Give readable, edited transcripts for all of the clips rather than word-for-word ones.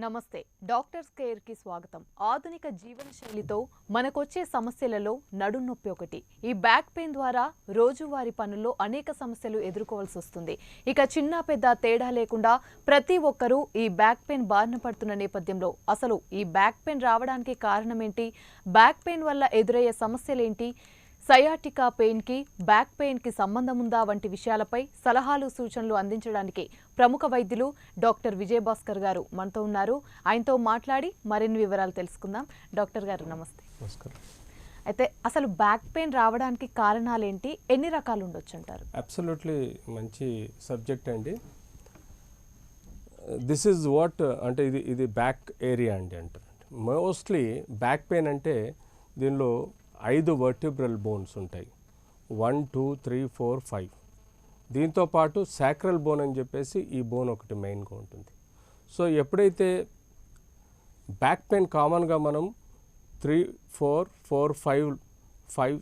నమస్తే doctors care కి స్వాగతం. ఆధునిక జీవన శైలితో మనకొచ్చే సమస్యలలో నడుం నొప్పి ఒకటి. ఈ బ్యాక్ పెయిన్ ద్వారా రోజువారీ పనుల్లో అనేక సమస్యలు ఎదుర్కోవాల్సి వస్తుంది. ఇక చిన్న పెద్ద తేడా లేకుండా ప్రతి ఒక్కరూ ఈ బ్యాక్ పెయిన్ బారిన పడుతున్న నేపథ్యంలో అసలు ఈ బ్యాక్ పెయిన్ రావడానికి కారణం ఏంటి, బ్యాక్ పెయిన్ వల్ల ఎదురయ్యే సమస్యలేంటి, సయాటికా పెయిన్ కి బ్యాక్ పెయిన్ కి సంబంధం ఉందా వంటి విషయాలపై సలహాలు సూచనలు అందించడానికి ప్రముఖ వైద్యులు డాక్టర్ విజయభాస్కర్ గారు మనతో ఉన్నారు. ఆయనతో మాట్లాడి మరిన్ని వివరాలు తెలుసుకుందాం. డాక్టర్ గారు నమస్తే. నమస్కారం. అయితే అసలు బ్యాక్ పెయిన్ రావడానికి కారణాలు ఏంటి, ఎన్ని రకాలు ఉండొచ్చు అంటారు? అబ్సల్యూట్లీ మంచి సబ్జెక్ట్ అండి. దిస్ ఈజ్ వాట్ అంటే ఇది బ్యాక్ ఏరియా అండి అంటారు. మోస్ట్లీ బ్యాక్ పెయిన్ అంటే దీనిలో 5 వర్టిబ్రల్ బోన్స్ ఉంటాయి. 1, 2, 3, 4, 5. దీంతో పాటు సాక్రల్ బోన్ అని చెప్పేసి ఈ బోన్ ఒకటి మెయిన్గా ఉంటుంది. సో ఎప్పుడైతే బ్యాక్ పెయిన్ కామన్గా మనం 3, 4, 4, 5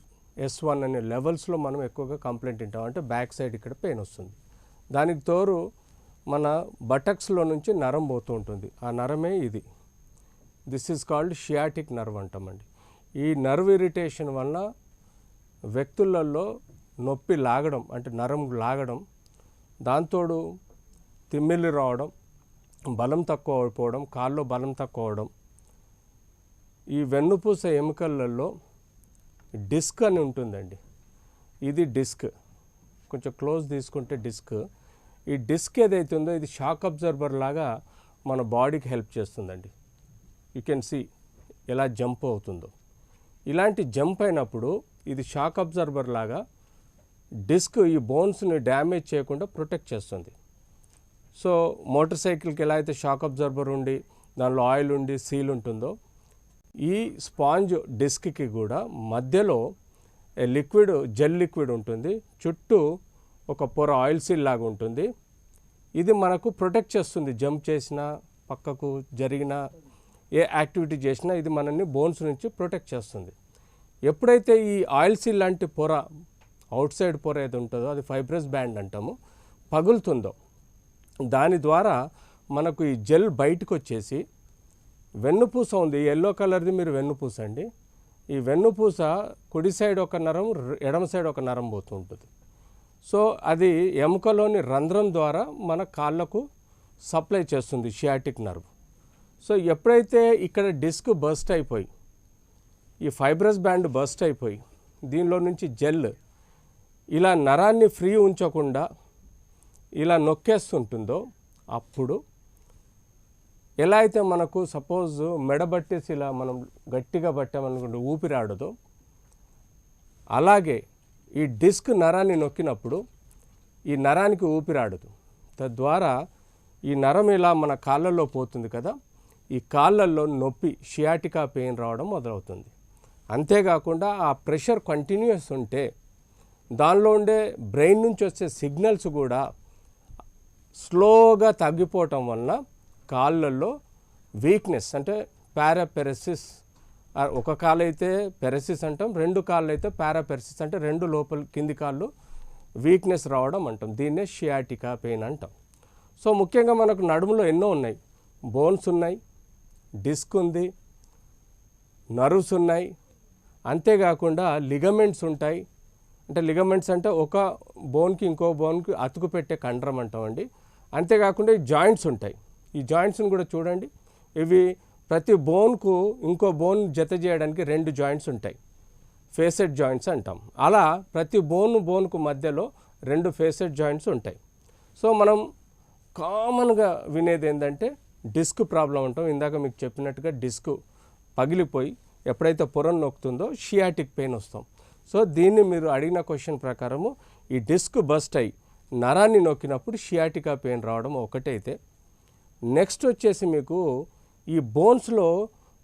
S1 అనే లెవెల్స్లో మనం ఎక్కువగా కంప్లైంట్ వింటాం. అంటే బ్యాక్ సైడ్ ఇక్కడ పెయిన్ వస్తుంది. దానికి తోడు మన బటక్స్లో నుంచి నరం పోతూ ఉంటుంది. ఆ నరమే ఇది. This is called sciatic nerve అంటామండి. ఈ నర్వ్ ఇరిటేషన్ వల్ల వ్యక్తులలో నొప్పి లాగడం, అంటే నరం లాగడం, దాంతోడు తిమ్మిళ్ళు రావడం, బలం తక్కువ అయిపోవడం, కాల్లో బలం తక్కువ అవడం, ఈ వెన్నుపూస ఎముకలలో డిస్క్ అని ఉంటుందండి. ఇది డిస్క్, కొంచెం క్లోజ్ తీసుకుంటే డిస్క్. ఈ డిస్క్ ఏదైతే ఉందో ఇది షాక్ అబ్జర్బర్ లాగా మన బాడీకి హెల్ప్ చేస్తుందండి. యూ కెన్ సీ ఎలా జంప్ అవుతుందో. ఇలాంటి జంప్ అయినప్పుడు ఇది షాక్ అబ్జర్బర్ లాగా డిస్క్ ఈ బోన్స్ని డ్యామేజ్ చేయకుండా ప్రొటెక్ట్ చేస్తుంది. సో మోటార్ సైకిల్కి ఎలా అయితే షాక్ అబ్జర్బర్ ఉండి దానిలో ఆయిల్ ఉండి సీల్ ఉంటుందో, ఈ స్పాంజ్ డిస్క్కి కూడా మధ్యలో లిక్విడ్, జెల్ లిక్విడ్ ఉంటుంది. చుట్టూ ఒక పొర ఆయిల్ సీల్ లాగా ఉంటుంది. ఇది మనకు ప్రొటెక్ట్ చేస్తుంది. జంప్ చేసినా, పక్కకు జరిగిన ఏ యాక్టివిటీ చేసినా ఇది మనల్ని బోన్స్ నుంచి ప్రొటెక్ట్ చేస్తుంది. ఎప్పుడైతే ఈ ఆయిల్ సీల్ లాంటి పొర, అవుట్ సైడ్ పొర ఏది ఉంటుందో అది ఫైబ్రస్ బ్యాండ్ అంటాము, పగులుతుందో దాని ద్వారా మనకు ఈ జెల్ బయటకు వచ్చేసి వెన్నుపూస ఉంది. ఎల్లో కలర్ది మీరు వెన్నుపూస అండి. ఈ వెన్నుపూస కుడి సైడ్ ఒక నరం, ఎడమ సైడ్ ఒక నరం పోతూ ఉంటుంది. సో అది ఎముకలోని రంధ్రం ద్వారా మన కాళ్ళకు సప్లై చేస్తుంది షియాటిక్ నర్వ్. సో ఎప్పుడైతే ఇక్కడ డిస్క్ బర్స్ట్ అయిపోయి, ఈ ఫైబ్రస్ బ్యాండ్ బర్స్ట్ అయిపోయి దీనిలో నుంచి జెల్ ఇలా నరాన్ని ఫ్రీ ఉంచకుండా ఇలా నొక్కేస్తుంటుందో, అప్పుడు ఎలా అయితే మనకు సపోజ్ మెడబట్టేసి ఇలా మనం గట్టిగా పట్టామనుకుంటే ఊపిరాడదో, అలాగే ఈ డిస్క్ నరాన్ని నొక్కినప్పుడు ఈ నరానికి ఊపిరాడదు. తద్వారా ఈ నరం ఇలా మన కాళ్ళల్లో పోతుంది కదా, ఈ కాళ్ళల్లో నొప్పి, షియాటికా పెయిన్ రావడం మొదలవుతుంది. అంతేకాకుండా ఆ ప్రెషర్ కంటిన్యూస్ ఉంటే దానిలో ఉండే బ్రెయిన్ నుంచి వచ్చే సిగ్నల్స్ కూడా స్లోగా తగ్గిపోవటం వలన కాళ్ళల్లో వీక్నెస్, అంటే పారాపెరసిస్, ఒక కాలు అయితే పెరసిస్ అంటాం, 2 కాళ్ళు అయితే పారాపెరసిస్, అంటే 2 లోపల కింది కాళ్ళు వీక్నెస్ రావడం అంటాం. దీన్నే షియాటికా పెయిన్ అంటాం. సో ముఖ్యంగా మనకు నడుములో ఎన్నో ఉన్నాయి. బోన్స్ ఉన్నాయి, డిస్క్ ఉంది, నర్వ్స్ ఉన్నాయి, అంతేకాకుండా లిగమెంట్స్ ఉంటాయి. అంటే లిగమెంట్స్ అంటే ఒక బోన్కి ఇంకో బోన్కి అతుకు పెట్టే కండరం అంటామండి. అంతేకాకుండా ఈ జాయింట్స్ ఉంటాయి. ఈ జాయింట్స్ని కూడా చూడండి. ఇవి ప్రతి బోన్కు ఇంకో బోన్ జత చేయడానికి 2 జాయింట్స్ ఉంటాయి, ఫేసెడ్ జాయింట్స్ అంటాం. అలా ప్రతి బోన్కు మధ్యలో 2 ఫేసెడ్ జాయింట్స్ ఉంటాయి. సో మనం కామన్గా వినేది ఏంటంటే డిస్క్ ప్రాబ్లం అంటాం. ఇందాక మీకు చెప్పినట్టుగా డిస్క్ పగిలిపోయి ఎప్పుడైతే పొరను నొక్కుతుందో షియాటిక్ పెయిన్ వస్తాం. సో దీన్ని మీరు అడిగిన క్వశ్చన్ ప్రకారము ఈ డిస్క్ బస్ట్ అయ్యి నరాన్ని నొక్కినప్పుడు షియాటికా పెయిన్ రావడం ఒకటైతే, నెక్స్ట్ వచ్చేసి మీకు ఈ బోన్స్లో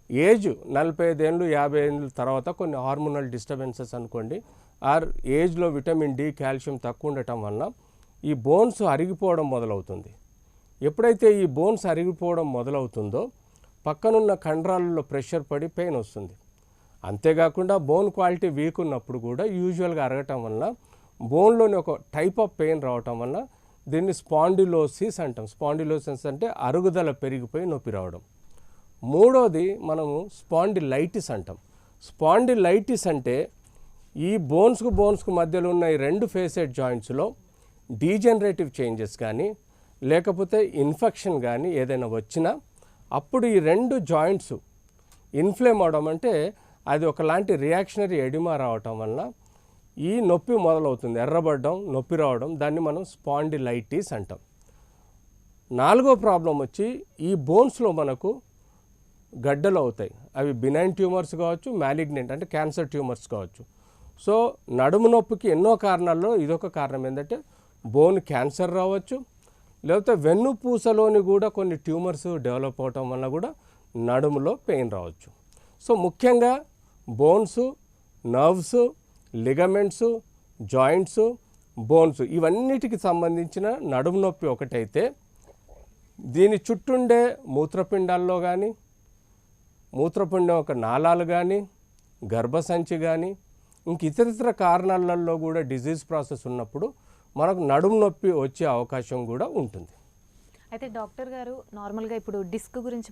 ఏజ్ 45 ఏళ్ళు 50 ఏళ్ళ తర్వాత కొన్ని హార్మోనల్ డిస్టర్బెన్సెస్ అనుకోండి, ఆర్ ఏజ్లో విటమిన్ డి, కాల్షియం తక్కువ ఉండటం వలన ఈ బోన్స్ అరిగిపోవడం మొదలవుతుంది. ఎప్పుడైతే ఈ బోన్స్ అరిగిపోవడం మొదలవుతుందో పక్కనున్న కండరాలలో ప్రెషర్ పడి పెయిన్ వస్తుంది. అంతేకాకుండా బోన్ క్వాలిటీ వీక్ ఉన్నప్పుడు కూడా యూజువల్గా అరగటం వల్ల బోన్లోని ఒక టైప్ ఆఫ్ పెయిన్ రావటం వల్ల దీన్ని స్పాండిలోసిస్ అంటాం. స్పాండిలోసిస్ అంటే అరుగుదల పెరిగిపోయి నొప్పి రావడం. మూడోది మనము స్పాండిలైటిస్ అంటాం. స్పాండిలైటిస్ అంటే ఈ బోన్స్కు మధ్యలో ఉన్న ఈ 2 ఫేసెడ్ జాయింట్స్లో డీజనరేటివ్ చేంజెస్ కానీ లేకపోతే ఇన్ఫెక్షన్ కానీ ఏదైనా వచ్చినా అప్పుడు ఈ 2 జాయింట్స్ ఇన్ఫ్లేమ్ అవడం, అంటే అది ఒకలాంటి రియాక్షనరీ ఎడిమా రావటం వలన ఈ నొప్పి మొదలవుతుంది, ఎర్రబడడం, నొప్పి రావడం. దాన్ని మనం స్పాండిలైటిస్ అంటాం. 4వ ప్రాబ్లం వచ్చి ఈ బోన్స్లో మనకు గడ్డలు అవుతాయి. అవి బినైన్ ట్యూమర్స్ కావచ్చు, మ్యాలిగ్నెంట్ అంటే క్యాన్సర్ ట్యూమర్స్ కావచ్చు. సో నడుము నొప్పికి ఎన్నో కారణాల్లో ఇదొక కారణం. ఏంటంటే బోన్ క్యాన్సర్ రావచ్చు, లేకపోతే వెన్నుపూసలోని కూడా కొన్ని ట్యూమర్స్ డెవలప్ అవటం వల్ల కూడా నడుములో పెయిన్ రావచ్చు. సో ముఖ్యంగా bones, nerves, ligaments, joints, bones ఇవన్నిటికి సంబంధించిన నడుము నొప్పి ఒకటైతే దీని చుట్టుండే మూత్రపిండాల్లో కానీ, మూత్రపిండం యొక్క నాళాలు కానీ, గర్భసంచి కానీ ఇంక ఇతరితర కారణాలలో కూడా డిజీజ్ ప్రాసెస్ ఉన్నప్పుడు మనకు నడుము నొప్పి వచ్చే అవకాశం కూడా ఉంటుంది. అయితే డాక్టర్ గారు, నార్మల్గా ఇప్పుడు డిస్క్ గురించి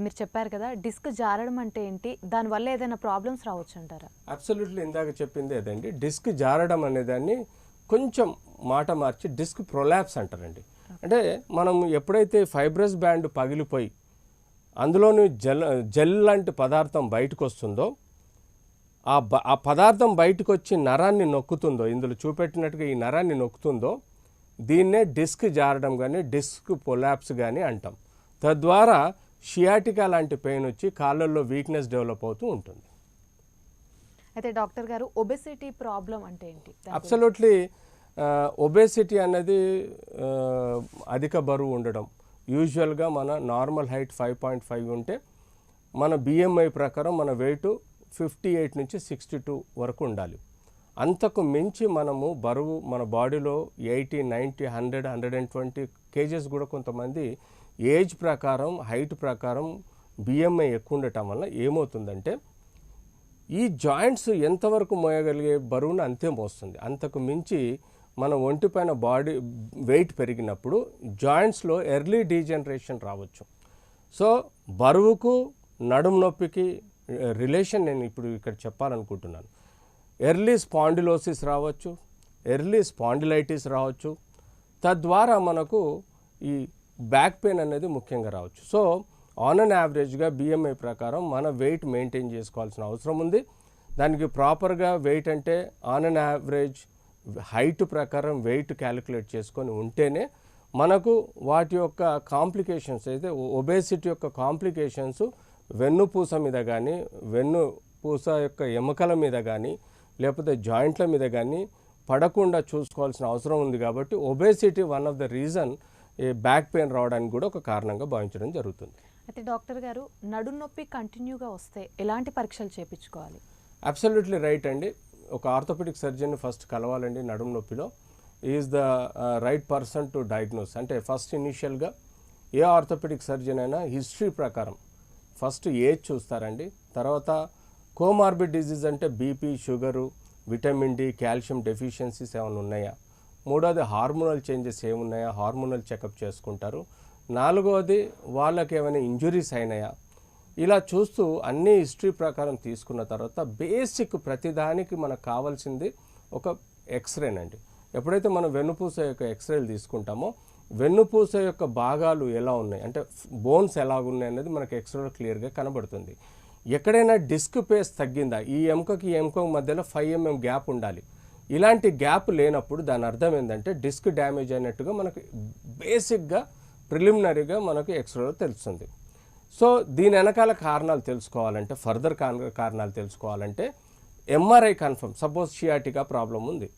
మీరు చెప్పారు కదా, డిస్క్ జారడం అంటే ఏంటి, దానివల్ల ఏదైనా ప్రాబ్లమ్స్ రావచ్చు అంటారా? అబ్సల్యూట్లీ ఇందాక చెప్పింది అదండి. డిస్క్ జారడం అనేదాన్ని కొంచెం మాట మార్చి డిస్క్ ప్రొలాప్స్ అంటారండి. అంటే మనం ఎప్పుడైతే ఫైబ్రస్ బ్యాండ్ పగిలిపోయి అందులోని జెల్ లాంటి పదార్థం బయటకు వస్తుందో, ఆ పదార్థం బయటకు వచ్చి నరాన్ని నొక్కుతుందో, ఇందులో చూపెట్టినట్టుగా ఈ నరాన్ని నొక్కుతుందో, దీన్నే డిస్క్ జారడం కానీ డిస్క్ ప్రొలాప్స్ కానీ అంటాం. తద్వారా షియాటికా లాంటి పెయిన్ వచ్చి కాళ్ళల్లో వీక్నెస్ డెవలప్ అవుతూ ఉంటుంది. అయితే డాక్టర్ గారు, ఒబెసిటీ ప్రాబ్లం అంటే ఏంటి? అబ్సల్యూట్లీ ఒబేసిటీ అన్నది అధిక బరువు ఉండడం. యూజువల్గా మన నార్మల్ హైట్ 5.5 ఉంటే మన బిఎంఐ ప్రకారం మన వెయిట్ 58 నుంచి 62 వరకు ఉండాలి. అంతకు మించి మనము బరువు మన బాడీలో 80, 90, 100, 120 కేజెస్ కూడా కొంతమంది ఏజ్ ప్రకారం, హైట్ ప్రకారం బిఎంఐ ఎక్కువ ఉండటం వల్ల ఏమవుతుందంటే ఈ జాయింట్స్ ఎంతవరకు మోయగలిగే బరువును అంతే మోస్తుంది. అంతకు మించి మన ఒంటిపైన బాడీ వెయిట్ పెరిగినప్పుడు జాయింట్స్లో ఎర్లీ డీజనరేషన్ రావచ్చు. సో బరువుకు నడుము నొప్పికి రిలేషన్ నేను ఇప్పుడు ఇక్కడ చెప్పాలనుకుంటున్నాను. ఎర్లీ స్పాండిలోసిస్ రావచ్చు, ఎర్లీ స్పాండిలైటిస్ రావచ్చు. తద్వారా మనకు ఈ బ్యాక్ పెయిన్ అనేది ముఖ్యంగా రావచ్చు. సో ఆన్ అన్ యావరేజ్గా బిఎంఐ ప్రకారం మన వెయిట్ మెయింటైన్ చేసుకోవాల్సిన అవసరం ఉంది. దానికి ప్రాపర్గా వెయిట్ అంటే ఆన్ అన్ యావరేజ్ హైట్ ప్రకారం వెయిట్ క్యాలిక్యులేట్ చేసుకొని ఉంటేనే మనకు వాటి యొక్క కాంప్లికేషన్స్ అయితే ఒబేసిటీ యొక్క కాంప్లికేషన్స్ వెన్నుపూస మీద కానీ, వెన్నుపూస యొక్క ఎముకల మీద కానీ, లేకపోతే జాయింట్ల మీద కానీ పడకుండా చూసుకోవాల్సిన అవసరం ఉంది. కాబట్టి obesity one of the reason ఈ బ్యాక్ పెయిన్ రావడానికి కూడా ఒక కారణంగా భావించడం జరుగుతుంది. అయితే డాక్టర్ గారు, నడుము నొప్పి కంటిన్యూగా వస్తే ఎలాంటి పరీక్షలు చేయించుకోవాలి? అబ్సల్యూట్లీ రైట్ అండి. ఒక ఆర్థోపెడిక్ సర్జన్ ఫస్ట్ కలవాలండి. నడుము నొప్పిలో is the right person to diagnose. అంటే ఫస్ట్ ఇనిషియల్గా ఏ ఆర్థోపెడిక్ సర్జన్ అయినా హిస్టరీ ప్రకారం ఫస్ట్ ఏజ్ చూస్తారండి. తర్వాత కోమార్బిడ్ డిజీజ్ అంటే BP, sugar, vitamin D, calcium deficiencies ఏమైనా ఉన్నాయా. మూడోది హార్మోనల్ చేంజెస్ ఏమున్నాయా, హార్మోనల్ చెకప్ చేసుకుంటారు. నాలుగోది వాళ్ళకి ఏమైనా ఇంజురీస్ అయినాయా. ఇలా చూస్తూ అన్ని హిస్టరీ ప్రకారం తీసుకున్న తర్వాత బేసిక్ ప్రతిదానికి మనకు కావాల్సింది ఒక ఎక్స్రేనండి. ఎప్పుడైతే మనం వెన్నుపూస యొక్క ఎక్స్రేలు తీసుకుంటామో వెన్నుపూస యొక్క భాగాలు ఎలా ఉన్నాయి అంటే బోన్స్ ఎలా ఉన్నాయి అనేది మనకు ఎక్స్రేలో క్లియర్గా కనబడుతుంది. ఎక్కడైనా డిస్క్ పేస్ తగ్గిందా, ఈ ఎముకకి ఈ ఎముక మధ్యలో 5 mm గ్యాప్ ఉండాలి. ఇలాంటి గ్యాప్ లేనప్పుడు దాని అర్థం ఏంటంటే డిస్క్ డ్యామేజ్ అయినట్టుగా మనకు బేసిక్గా ప్రిలిమినరీగా మనకు ఎక్స్రేలో తెలుస్తుంది. సో దీని వెనకాల కారణాలు తెలుసుకోవాలంటే, ఫర్దర్ కారణాలు తెలుసుకోవాలంటే MRI confirm. Suppose sciatica problem ఉంది,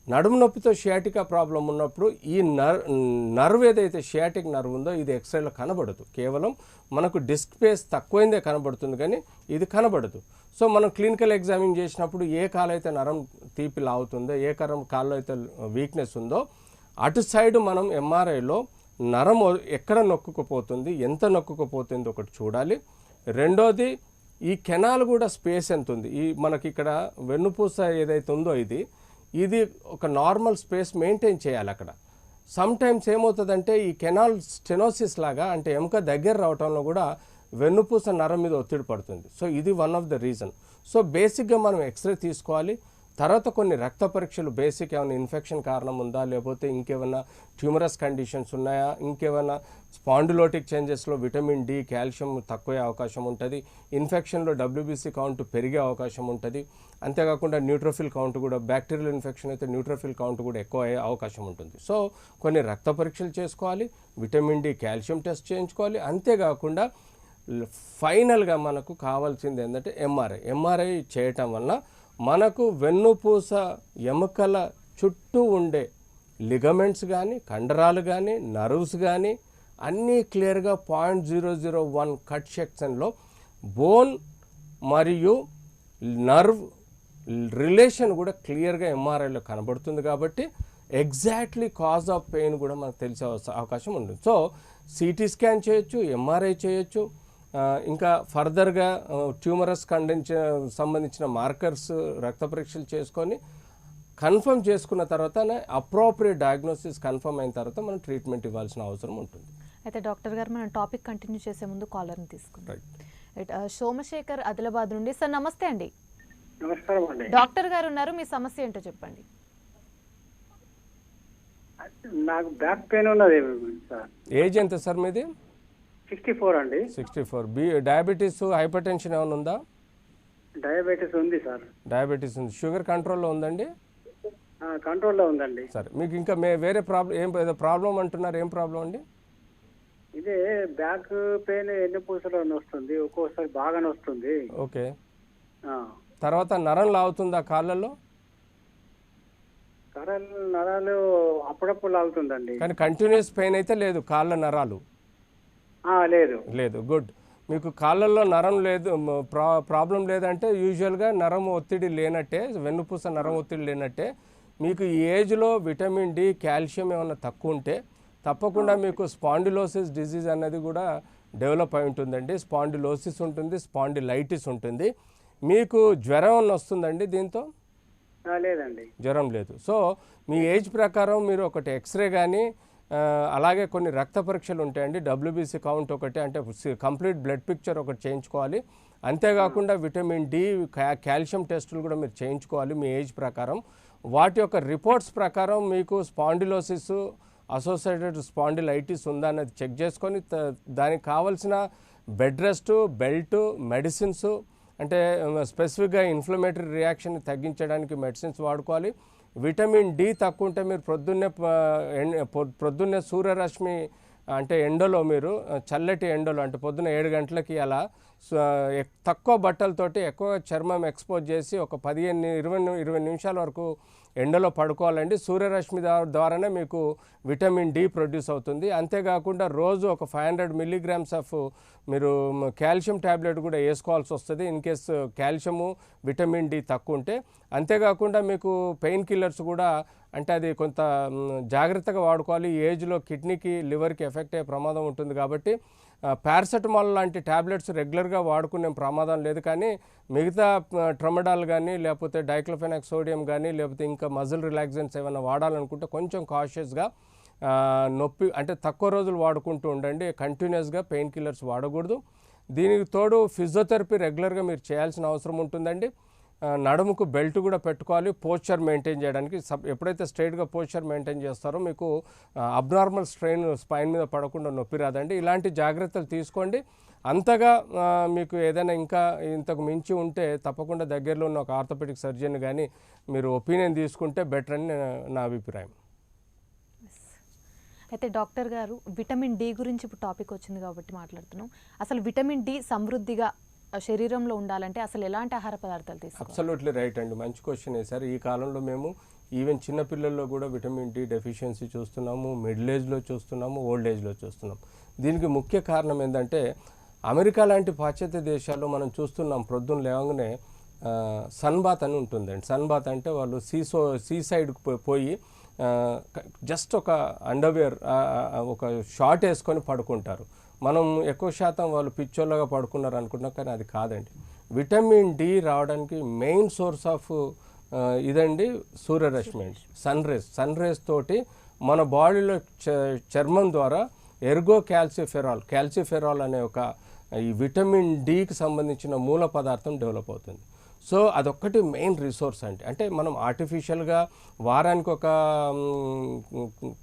నడుము నొప్పితో షియాటికా ప్రాబ్లం ఉన్నప్పుడు ఈ నర్వ్ ఏదైతే షియాటిక్ నర్వ్ ఉందో ఇది ఎక్స్రేలో కనబడదు. కేవలం మనకు డిస్క్ పేస్ తక్కువైందే కనబడుతుంది కానీ ఇది కనబడదు. సో మనం క్లినికల్ ఎగ్జామిన్ చేసినప్పుడు ఏ కాలైతే నరం తీపి లాగుతుందో, ఏ కాల్లో అయితే వీక్నెస్ ఉందో అటు సైడ్ మనం ఎంఆర్ఐలో నరం ఎక్కడ నొక్కుకుపోతుంది, ఎంత నొక్కుకుపోతుంది ఒకటి చూడాలి. రెండోది ఈ కెనాల్ కూడా స్పేస్ ఎంత ఉంది. ఈ మనకి ఇక్కడ వెన్నుపూస ఏదైతే ఉందో ఇది ఒక నార్మల్ స్పేస్ మెయింటైన్ చేయాలి అక్కడ. సమ్ టైమ్స్ ఏమవుతుందంటే ఈ కెనాల్ స్టెనోసిస్ లాగా అంటే ఎముక దగ్గర రావటంలో కూడా వెన్నుపూస నరం మీద ఒత్తిడి పడుతుంది. సో ఇది one of the reason. So బేసిక్గా మనం ఎక్స్రే తీసుకోవాలి. తర్వాత కొన్ని రక్త పరీక్షలు బేసిక్ ఏమైనా ఇన్ఫెక్షన్ కారణం ఉందా, లేకపోతే ఇంకేమైనా ట్యూమరస్ కండిషన్స్ ఉన్నాయా, ఇంకేమైనా స్పాండిలోటిక్ చేంజెస్లో విటమిన్ డి కాల్షియం తక్కువ అవకాశం ఉంటుంది, ఇన్ఫెక్షన్లో డబ్ల్యూబీసీ కౌంట్ పెరిగే అవకాశం ఉంటుంది. అంతేకాకుండా న్యూట్రోఫిల్ కౌంట్ కూడా, బ్యాక్టీరియల్ ఇన్ఫెక్షన్ అయితే న్యూట్రోఫిల్ కౌంట్ కూడా ఎక్కువ అయ్యే అవకాశం ఉంటుంది. సో కొన్ని రక్త పరీక్షలు చేసుకోవాలి, విటమిన్ డి కాల్షియం టెస్ట్ చేయించుకోవాలి. అంతేకాకుండా ఫైనల్గా మనకు కావాల్సింది ఏంటంటే ఎంఆర్ఐ చేయటం వల్ల మనకు వెన్నుపూస ఎముకల చుట్టూ ఉండే లిగమెంట్స్ కానీ, కండరాలు కానీ, నర్వ్స్ కానీ అన్నీ క్లియర్గా 0.001 కట్ సెక్షన్లో బోన్ మరియు నర్వ్ రిలేషన్ కూడా క్లియర్గా ఎంఆర్ఐలో కనబడుతుంది. కాబట్టి ఎగ్జాక్ట్లీ కాజ్ ఆఫ్ పెయిన్ కూడా మనకు తెలిసే అవకాశం ఉంటుంది. సో సిటీ స్కాన్ చేయొచ్చు, ఎంఆర్ఐ చేయొచ్చు, ఇంకా ఫర్దర్గా ట్యూమరస్ సంబంధించిన మార్కర్స్ రక్త పరీక్షలు చేసుకొని కన్ఫర్మ్ చేసుకున్న తర్వాత అప్రోప్రియేట్ డయాగ్నోసిస్ కన్ఫర్మ్ అయిన తర్వాత మనం ట్రీట్మెంట్ ఇవ్వాల్సిన అవసరం ఉంటుంది. అయితే డాక్టర్ గారు మనం టాపిక్ కంటిన్యూ చేసే ముందు కాలర్ని తీసుకుంటాం. సోమశేఖర్ ఆదిలాబాద్ నుండి. సార్ నమస్తే అండి. నమస్కారం అండి. డాక్టర్ గారు ఉన్నారు, మీ సమస్య ఏంటో చెప్పండి. నాకు బ్యాక్ పెయిన్ ఉన్నది సార్. ఏజ్ ఎంత సార్ మీది? 64 అండి. 64. డయాబెటీస్, హైపర్ టెన్షన్ ఏమైనా ఉందా? డయాబెటీస్ ఉంది సార్. డయాబెటీస్ ఉంది. షుగర్ కంట్రోల్లో ఉందండి? కంట్రోల్లో ఉందండి. సరే, మీకు ఇంకా వేరే ప్రాబ్లం ఏదో ప్రాబ్లం అంటున్నారు, ఏం ప్రాబ్లం అండి? ఇదే బ్యాక్ పెయిన్ ఎన్నెపూసలో వస్తుంది, ఒక్కోసారి బాగానే వస్తుంది. ఓకే. తర్వాత నరం లాగుతుందా కాళ్ళలో? నరాలు అప్పుడప్పుడు లాగుతుందండి. కానీ కంటిన్యూస్ పెయిన్ అయితే లేదు కాళ్ళ నరాలు? లేదు. గుడ్. మీకు కాళ్ళల్లో నరం లేదు, ప్రాబ్లం లేదంటే యూజువల్గా నరం ఒత్తిడి లేనట్టే, వెన్నుపూస నరం ఒత్తిడి లేనట్టే. మీకు ఈ ఏజ్లో విటమిన్ డి కాల్షియం ఏమైనా తక్కువ ఉంటే తప్పకుండా మీకు స్పాండిలోసిస్ డిజీజ్ అనేది కూడా డెవలప్ అయి ఉంటుందండి. స్పాండిలోసిస్ ఉంటుంది, స్పాండిలైటిస్ ఉంటుంది. మీకు జ్వరం వస్తుందండి దీంతో? లేదండి, జ్వరం లేదు. సో మీ ఏజ్ ప్రకారం మీరు ఒకటి ఎక్స్రే కానీ, అలాగే కొన్ని రక్త పరీక్షలు ఉంటాయండి. డబ్ల్యూబీసీ కౌంట్ ఒకటి, అంటే కంప్లీట్ బ్లడ్ పిక్చర్ ఒకటి చేయించుకోవాలి. అంతేకాకుండా విటమిన్ డి, కాల్షియం టెస్టులు కూడా మీరు చేయించుకోవాలి మీ ఏజ్ ప్రకారం. వాటి యొక్క రిపోర్ట్స్ ప్రకారం మీకు స్పాండిలోసిస్, అసోసియేటెడ్ స్పాండిలైటిస్ ఉందా అన్నది చెక్ చేసుకొని దానికి కావాల్సిన బెడ్ రెస్ట్, బెల్ట్, మెడిసిన్స్, అంటే స్పెసిఫిక్గా ఇన్ఫ్లమేటరీ రియాక్షన్ తగ్గించడానికి మెడిసిన్స్ వాడుకోవాలి. విటమిన్ డి తక్కువ ఉంటే మీరు ప్రొద్దున్నే సూర్యరశ్మి అంటే ఎండలో మీరు చల్లటి ఎండలో అంటే పొద్దున్న 7 గంటలకి అలా తక్కువ బట్టలతోటి ఎక్కువ చర్మం ఎక్స్పోజ్ చేసి ఒక 15-20 నిమిషాల వరకు ఎండలో పడుకోవాలండి. సూర్యరశ్మి ద్వారానే మీకు విటమిన్ డి ప్రొడ్యూస్ అవుతుంది. అంతేకాకుండా రోజు ఒక 500 మిల్లీగ్రామ్స్ ఆఫ్ మీరు కాల్షియం ట్యాబ్లెట్ కూడా వేసుకోవాల్సి వస్తుంది in case calcium, vitamin D తక్కువ ఉంటే. అంతేకాకుండా మీకు పెయిన్ కిల్లర్స్ కూడా అంటే అది కొంత జాగ్రత్తగా వాడుకోవాలి. ఈ ఏజ్లో కిడ్నీకి, లివర్కి ఎఫెక్ట్ అయ్యే ప్రమాదం ఉంటుంది కాబట్టి పారాసెటమాల్ లాంటి ట్యాబ్లెట్స్ రెగ్యులర్గా వాడుకునే ప్రమాదం లేదు. కానీ మిగతా ట్రమడాల్ కానీ, లేకపోతే డైక్లోఫెనాక్ సోడియం కానీ, లేకపోతే ఇంకా మజిల్ రిలాక్సెంట్స్ ఏమైనా వాడాలనుకుంటే కొంచెం కాషియస్గా నొప్పి అంటే తక్కువ రోజులు వాడుకుంటూ ఉండండి. కంటిన్యూస్గా పెయిన్ కిల్లర్స్ వాడకూడదు. దీనికి తోడు ఫిజియోథెరపీ రెగ్యులర్గా మీరు చేయాల్సిన అవసరం ఉంటుందండి. నడుముకు బెల్ట్ కూడా పెట్టుకోవాలి పోస్చర్ మెయింటైన్ చేయడానికి. ఎప్పుడైతే స్ట్రైట్గా పోస్చర్ మెయింటైన్ చేస్తారో మీకు అబ్నార్మల్ స్ట్రెయిన్ స్పైన్ మీద పడకుండా నొప్పి రాదండి. ఇలాంటి జాగ్రత్తలు తీసుకోండి. అంతగా మీకు ఏదైనా ఇంకా ఇంతకు మించి ఉంటే తప్పకుండా దగ్గరలో ఉన్న ఒక ఆర్థోపెడిక్ సర్జన్ కానీ మీరు ఒపీనియన్ తీసుకుంటే బెటర్ అని నా అభిప్రాయం. అయితే డాక్టర్ గారు విటమిన్ డి గురించి ఇప్పుడు టాపిక్ వచ్చింది కాబట్టి మాట్లాడుతున్నాం. అసలు విటమిన్ డి సమృద్ధిగా శరీరంలో ఉండాలంటే అసలు ఎలాంటి ఆహార పదార్థాలు తీసుకోవాలి? అబ్సల్యూట్లీ రైట్ అండి, మంచి క్వశ్చన్ వేశారు. ఈ కాలంలో మేము ఈవెన్ చిన్నపిల్లల్లో కూడా విటమిన్ డి డెఫిషియన్సీ చూస్తున్నాము, మిడిల్ ఏజ్లో చూస్తున్నాము, ఓల్డ్ ఏజ్లో చూస్తున్నాం. దీనికి ముఖ్య కారణం ఏంటంటే అమెరికా లాంటి పాశ్చాత్య దేశాల్లో మనం చూస్తున్నాం ప్రొద్దున లేవగానే సన్ బాత్ అని ఉంటుందండి. సన్ బాత్ అంటే వాళ్ళు సీ సైడ్కి పోయి జస్ట్ ఒక అండర్వేర్ ఒక షార్ట్ వేసుకొని పడుకుంటారు. మనం ఎక్కువ శాతం వాళ్ళు పిచ్చోళ్ళగా పడుకున్నారు అనుకుంటున్నాం, కానీ అది కాదండి. విటమిన్ డి రావడానికి మెయిన్ సోర్స్ ఆఫ్ ఇదండి సూర్యరశ్మి అండి. సన్ రేస్ తోటి మన బాడీలో చర్మం ద్వారా ఎర్గో క్యాల్సిఫెరాల్ అనే ఒక ఈ విటమిన్ డికి సంబంధించిన మూల పదార్థం డెవలప్ అవుతుంది. సో అదొక్కటి మెయిన్ రిసోర్స్ అంటే మనం ఆర్టిఫిషియల్గా వారానికి ఒక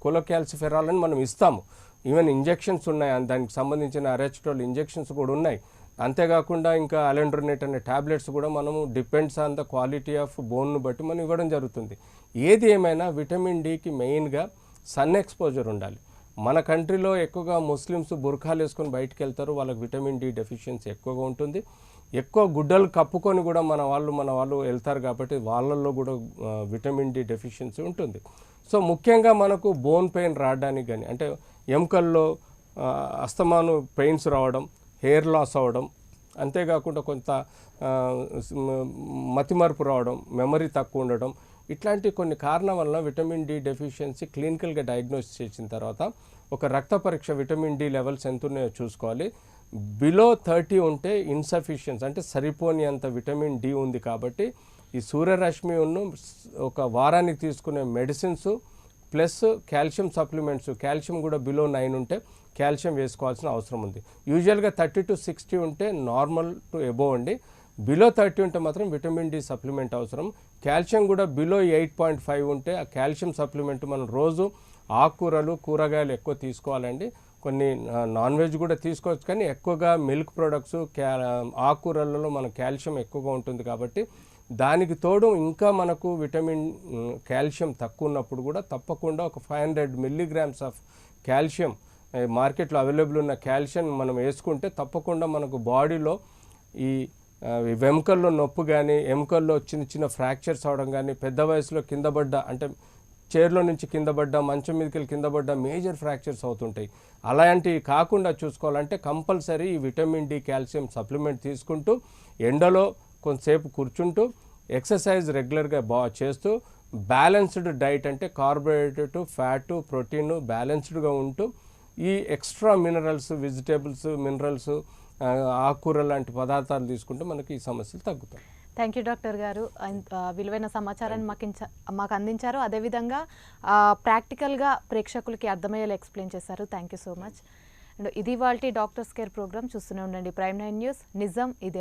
కొలోకాల్సిఫెరాల్ అని మనం ఇస్తాము. ఈవెన్ ఇంజెక్షన్స్ ఉన్నాయి, దానికి సంబంధించిన అరెస్టోల్ ఇంజెక్షన్స్ కూడా ఉన్నాయి. అంతేకాకుండా ఇంకా అలెండ్రోనేట్ అనే ట్యాబ్లెట్స్ కూడా మనము depends on the quality of బోన్ను బట్టి మనం ఇవ్వడం జరుగుతుంది. ఏది ఏమైనా విటమిన్ డికి మెయిన్గా సన్ ఎక్స్పోజర్ ఉండాలి. మన కంట్రీలో ఎక్కువగా ముస్లిమ్స్ బుర్ఖాలు వేసుకొని బయటికి వెళ్తారు, వాళ్ళకి విటమిన్ డి డెఫిషియన్సీ ఎక్కువగా ఉంటుంది. ఎక్కువ గుడ్డలు కప్పుకొని కూడా మన వాళ్ళు వెళ్తారు కాబట్టి వాళ్ళల్లో కూడా విటమిన్ డి డెఫిషియన్సీ ఉంటుంది. సో ముఖ్యంగా మనకు బోన్ పెయిన్ రావడానికి కానీ అంటే ఎముకల్లో అస్తమాను పెయిన్స్ రావడం, హెయిర్ లాస్ అవ్వడం, అంతేకాకుండా కొంత మతిమరుపు రావడం, మెమరీ తక్కువ ఉండడం, ఇట్లాంటి కొన్ని కారణం వలన విటమిన్ డి డెఫిషియన్సీ క్లినికల్గా డయాగ్నోస్ చేసిన తర్వాత ఒక రక్త పరీక్ష విటమిన్ డి లెవెల్స్ ఎంత ఉన్నాయో చూసుకోవాలి. బిలో 30 ఉంటే ఇన్సఫిషియన్స్ అంటే సరిపోని అంత విటమిన్ డి ఉంది. కాబట్టి ఈ సూర్యరశ్మి ఒక వారానికి తీసుకునే medicines plus calcium supplements, calcium కూడా బిలో 9 ఉంటే కాల్షియం వేసుకోవాల్సిన అవసరం ఉంది. యూజువల్గా 30 to 60 ఉంటే నార్మల్ టు ఎబోవ్ అండి. బిలో 30 ఉంటే మాత్రం విటమిన్ డి సప్లిమెంట్ అవసరం. కాల్షియం కూడా బిలో 8.5 ఉంటే ఆ కాల్షియం సప్లిమెంట్ మనం రోజు ఆకుకూరలు కూరగాయలు ఎక్కువ తీసుకోవాలండి. కొన్ని నాన్ వెజ్ కూడా తీసుకోవచ్చు, కానీ ఎక్కువగా మిల్క్ ప్రొడక్ట్స్ ఆకుకూరలలో మన కాల్షియం ఎక్కువగా ఉంటుంది. కాబట్టి దానికి తోడు ఇంకా మనకు విటమిన్ కాల్షియం తక్కువ ఉన్నప్పుడు కూడా తప్పకుండా ఒక 500 milligrams ఆఫ్ కాల్షియం మార్కెట్లో అవైలబుల్ ఉన్న కాల్షియం మనం వేసుకుంటే తప్పకుండా మనకు బాడీలో ఈ వెముకల్లో నొప్పి కానీ, ఎముకల్లో చిన్న చిన్న ఫ్రాక్చర్స్ అవడం కానీ, పెద్ద వయసులో కింద పడ్డ అంటే చైర్లో నుంచి కింద పడ్డ, మంచం మీదకి వెళ్ళి కింద పడ్డ మేజర్ ఫ్రాక్చర్స్ అవుతుంటాయి. అలాంటివి కాకుండా చూసుకోవాలంటే కంపల్సరీ ఈ విటమిన్ డి కాల్షియం సప్లిమెంట్ తీసుకుంటూ, ఎండలో కొంతసేపు కూర్చుంటూ, ఎక్సర్సైజ్ రెగ్యులర్గా చేస్తూ, బ్యాలెన్స్డ్ డైట్ అంటే కార్బోహైడ్రేట్, ఫ్యాటు, ప్రోటీన్ బ్యాలెన్స్డ్గా ఉంటూ, ఈ ఎక్స్ట్రా మినరల్స్, వెజిటేబుల్స్, మినరల్స్, ఆకుకూర లాంటి పదార్థాలు తీసుకుంటే మనకి ఈ సమస్యలు తగ్గుతాయి. థ్యాంక్ యూ డాక్టర్ గారు. విలువైన సమాచారాన్ని మాకు అందించారు. అదేవిధంగా ప్రాక్టికల్గా ప్రేక్షకులకి అర్థమయ్యేలా ఎక్స్ప్లెయిన్ చేశారు. Thank you so much. And ఇది వాళ్ళ డాక్టర్స్ కేర్ ప్రోగ్రామ్. చూస్తూనే ఉండండి ప్రైమ్ 9 న్యూస్. నిజం ఇదే.